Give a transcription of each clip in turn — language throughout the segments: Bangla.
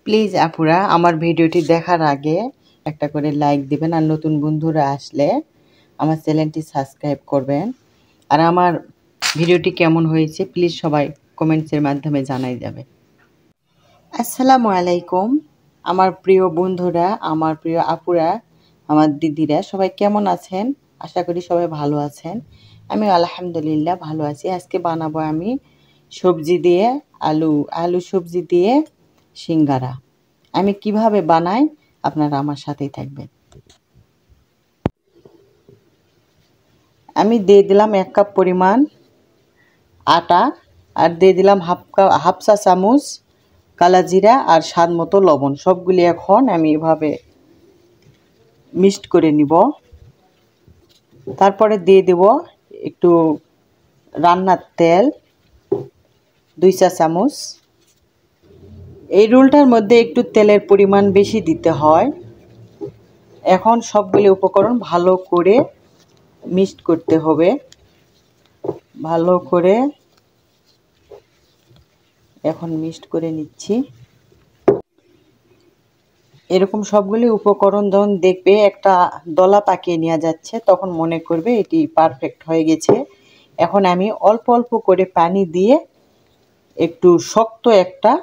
প্লিজ আপুরা আমার ভিডিওটি দেখার আগে একটা করে লাইক দিবেন, আর নতুন বন্ধুরা আসলে আমার চ্যানেলটি সাবস্ক্রাইব করবেন। আর আমার ভিডিওটি কেমন হয়েছে প্লিজ সবাই কমেন্টসের মাধ্যমে জানাই যাবে। আসসালামু আলাইকুম আমার প্রিয় বন্ধুরা, আমার প্রিয় আপুরা, আমার দিদিরা, সবাই কেমন আছেন? আশা করি সবাই ভালো আছেন। আমি আলহামদুলিল্লাহ ভালো আছি। আজকে বানাবো আমি সবজি দিয়ে আলু সবজি দিয়ে সিঙ্গারা। আমি কিভাবে বানাই আপনারা আমার সাথেই থাকবেন। আমি দিয়ে দিলাম 1 কাপ পরিমাণ আটা, আর দিয়ে দিলাম হাফ চা চামচ কালা জিরা, আর স্বাদ মতো লবণ। সবগুলি এখন আমি এভাবে মিক্সড করে নিব। তারপরে দিয়ে দেব একটু রান্নার তেল 2 চা চামচ। এই রোলটার মধ্যে একটু তেলের পরিমাণ বেশি দিতে হয়। এখন সবগুলি উপকরণ ভালো করে মিক্সড করতে হবে। ভালো করে এখন মিক্সড করে নিচ্ছি। এরকম সবগুলি উপকরণ যখন দেখবে একটা দলা পাকিয়ে নেওয়া যাচ্ছে, তখন মনে করবে এটি পারফেক্ট হয়ে গেছে। এখন আমি অল্প অল্প করে পানি দিয়ে একটু শক্ত একটা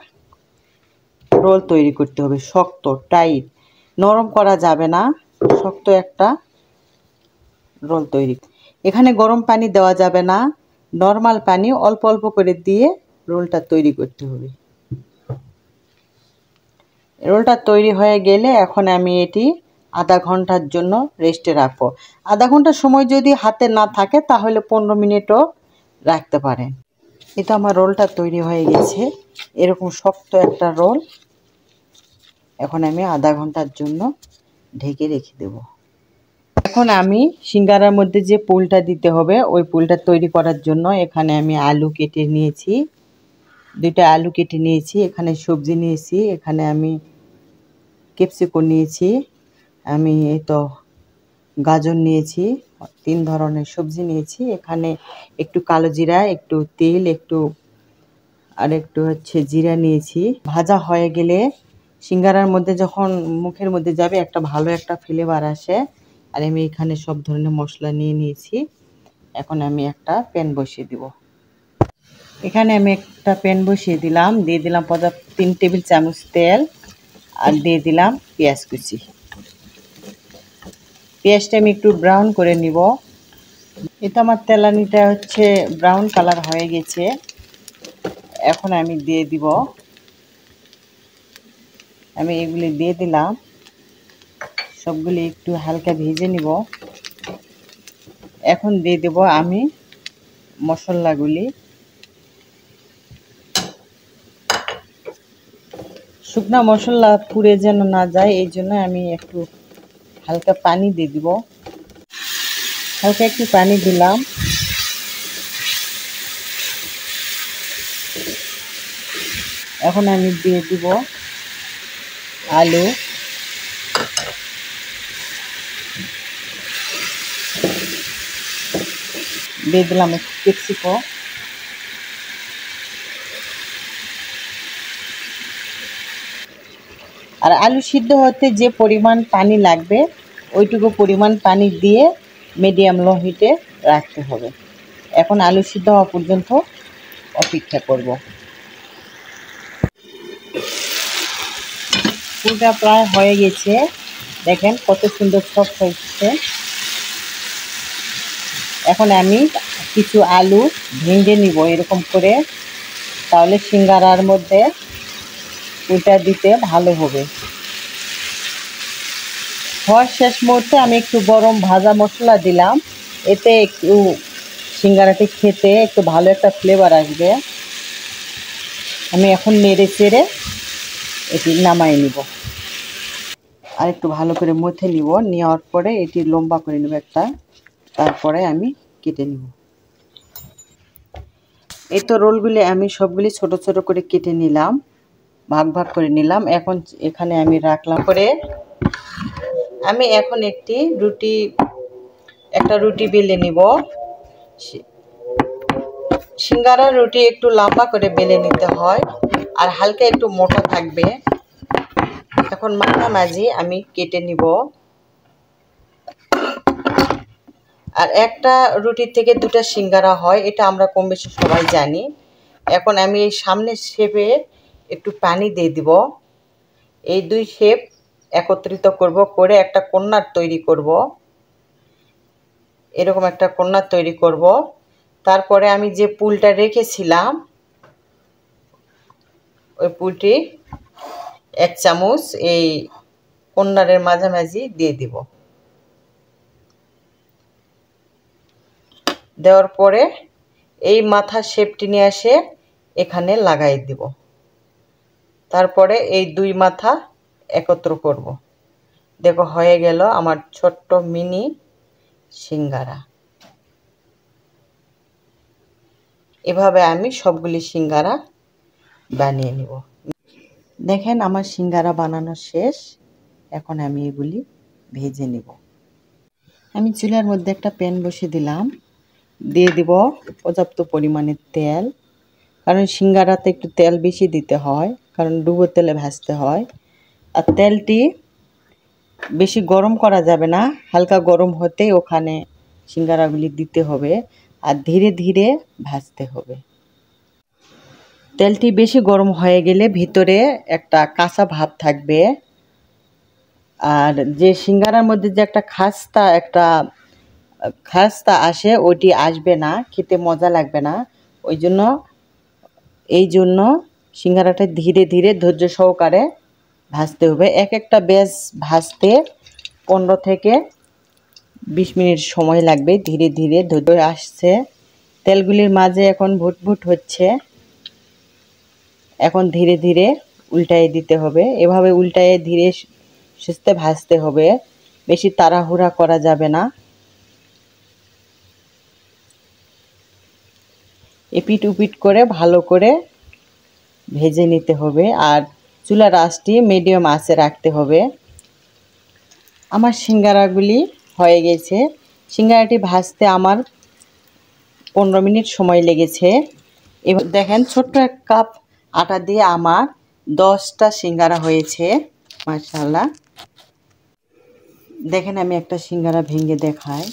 রোল তৈরি করতে হবে। শক্ত টাইট, নরম করা যাবে না, শক্ত একটা রোল তৈরি। এখানে গরম পানি দেওয়া যাবে না, নর্মাল পানি অল্প অল্প করে দিয়ে রোলটা তৈরি করতে হবে। রোলটা তৈরি হয়ে গেলে এখন আমি এটি আধা ঘন্টার জন্য রেস্টে রাখবো। আধা ঘন্টা সময় যদি হাতে না থাকে তাহলে 15 মিনিটও রাখতে পারেন। এটা আমার রোলটা তৈরি হয়ে গেছে, এরকম শক্ত একটা রোল। এখন আমি আধা ঘন্টার জন্য ঢেকে রেখে দেব। এখন আমি সিঙ্গারার মধ্যে যে পুলটা দিতে হবে ওই পুলটা তৈরি করার জন্য এখানে আমি আলু কেটে নিয়েছি, 2টা আলু কেটে নিয়েছি। এখানে সবজি নিয়েছি, এখানে আমি ক্যাপসিকাম নিয়েছি, আমি এই তো গাজর নিয়েছি, 3 ধরনের সবজি নিয়েছি। এখানে একটু কালো জিরা, একটু তেল, একটু হচ্ছে জিরা নিয়েছি। ভাজা হয়ে গেলে সিঙ্গারার মধ্যে যখন মুখের মধ্যে যাবে একটা ভালো একটা ফ্লেভার আসে। আর আমি এখানে সব ধরনের মশলা নিয়ে নিয়েছি। এখন আমি একটা প্যান বসিয়ে দিব। এখানে আমি একটা প্যান বসিয়ে দিলাম, দিয়ে দিলাম 3 টেবিল চামচ তেল, আর দিয়ে দিলাম পেঁয়াজ কুচি। পেঁয়াজটা আমি একটু ব্রাউন করে নিব। এটা আমার তেলানিটা হচ্ছে ব্রাউন কালার হয়ে গেছে। এখন আমি দিয়ে দিব, আমি এগুলি দিয়ে দিলাম। সবগুলি একটু হালকা ভেজে নিব। এখন দিয়ে দেব আমি মশলাগুলি। শুকনা মশলা পুড়ে যেন না যায় এই জন্য আমি একটু হালকা পানি দিয়ে দিব। হালকা একটু পানি দিলাম। এখন আমি দিয়ে দিব আলু, দিয়ে দিলাম একটু ক্যাপসিকাম, আর আলু সিদ্ধ হতে যে পরিমাণ পানি লাগবে ওইটুকু পরিমাণ পানি দিয়ে মিডিয়াম লো হিটে রাখতে হবে। এখন আলু সিদ্ধ হওয়া পর্যন্ত অপেক্ষা করব। পুরোটা প্রায় হয়ে গেছে, দেখেন কত সুন্দর সফট হয়েছে। এখন আমি কিছু আলু ভেঙে নিব এরকম করে, তাহলে সিঙ্গারার মধ্যে পুরোটা দিতে ভালো হবে। হওয়ার শেষ মুহূর্তে আমি একটু গরম ভাজা মশলা দিলাম, এতে একটু সিঙ্গারাটি খেতে একটু ভালো একটা ফ্লেভার আসবে। আমি এখন নেড়ে চেড়ে এটি নামাই নিব, আর একটু ভালো করে মথে নিব। নেওয়ার পরে এটি লম্বা করে নেব একটা, তারপরে আমি কেটে নিব। এই তো রোলগুলি আমি সবগুলি ছোট ছোট করে কেটে নিলাম, ভাগ ভাগ করে নিলাম। এখন এখানে আমি রাখলাম করে আমি এখন একটা রুটি বেলে নিব। সিঙ্গারার রুটি একটু লম্বা করে বেলে নিতে হয়, আর হালকা একটু মোটা থাকবে। এখন মাঝামাঝি আমি কেটে নিব। আর একটা রুটির থেকে দুটা সিঙ্গারা হয়, এটা আমরা কম বেশি সবাই জানি। এখন আমি এই সামনের শেপে একটু পানি দিয়ে দিব। এই দুই শেপ একত্রিত করব, করে একটা কর্নার তৈরি করব। এরকম একটা কর্নার তৈরি করব। তারপরে আমি যে পুলটা রেখেছিলাম ওই পুলটি 1 চামচ এই কর্নারের মাঝামাঝি দিয়ে দিব। দেওয়ার পরে এই মাথার শেপটি নিয়ে এসে এখানে লাগাই দিব। তারপরে এই দুই মাথা একত্র করব। দেখো হয়ে গেল আমার ছোট্ট মিনি সিঙ্গারা। এভাবে আমি সবগুলি সিঙ্গারা বানিয়ে নিব। দেখেন আমার সিঙ্গারা বানানো শেষ। এখন আমি এগুলি ভেজে নিব। আমি চুলার মধ্যে একটা প্যান বসিয়ে দিলাম, দিয়ে দিব পর্যাপ্ত পরিমাণে তেল, কারণ সিঙ্গারাতে একটু তেল বেশি দিতে হয়, কারণ ডুবো তেলে ভাজতে হয়। আর তেলটি বেশি গরম করা যাবে না, হালকা গরম হতেই ওখানে সিঙ্গারাগুলি দিতে হবে আর ধীরে ধীরে ভাজতে হবে। তেলটি বেশি গরম হয়ে গেলে ভিতরে একটা কাঁচা ভাব থাকবে, আর যে সিঙ্গারার মধ্যে যে একটা খাস্তা আসে ওটি আসবে না, খেতে মজা লাগবে না। এই জন্য সিঙ্গারাটা ধীরে ধীরে ধৈর্য সহকারে ভাজতে হবে। এক একটা ব্যাচ ভাজতে 15 থেকে 20 মিনিট সময় লাগবে। ধীরে ধীরে ধৈর্য আসছে, তেলগুলির মাঝে এখন ভুটভুট হচ্ছে। এখন ধীরে ধীরে উল্টায়ে দিতে হবে। এভাবে উল্টায়ে ধীরে সুস্থে ভাজতে হবে, বেশি তাড়াহুড়া করা যাবে না। এপিট উপিট করে ভালো করে ভেজে নিতে হবে, আর চুলার আঁচটি মিডিয়াম আঁচে রাখতে হবে। আমার সিঙ্গারাগুলি হয়ে গেছে। সিঙ্গারাটি ভাজতে আমার 15 মিনিট সময় লেগেছে। এবার দেখেন ছোট্ট এক কাপ আটা দিয়ে আমার 10টা সিঙ্গারা হয়েছে, মাশাআল্লাহ। দেখেন আমি একটা সিঙ্গারা ভেঙে দেখাই।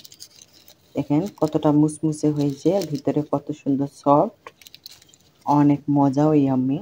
দেখেন কতটা মুসমুসে হয়েছে, ভিতরে কত সুন্দর সফট, অনেক মজা ওই আমি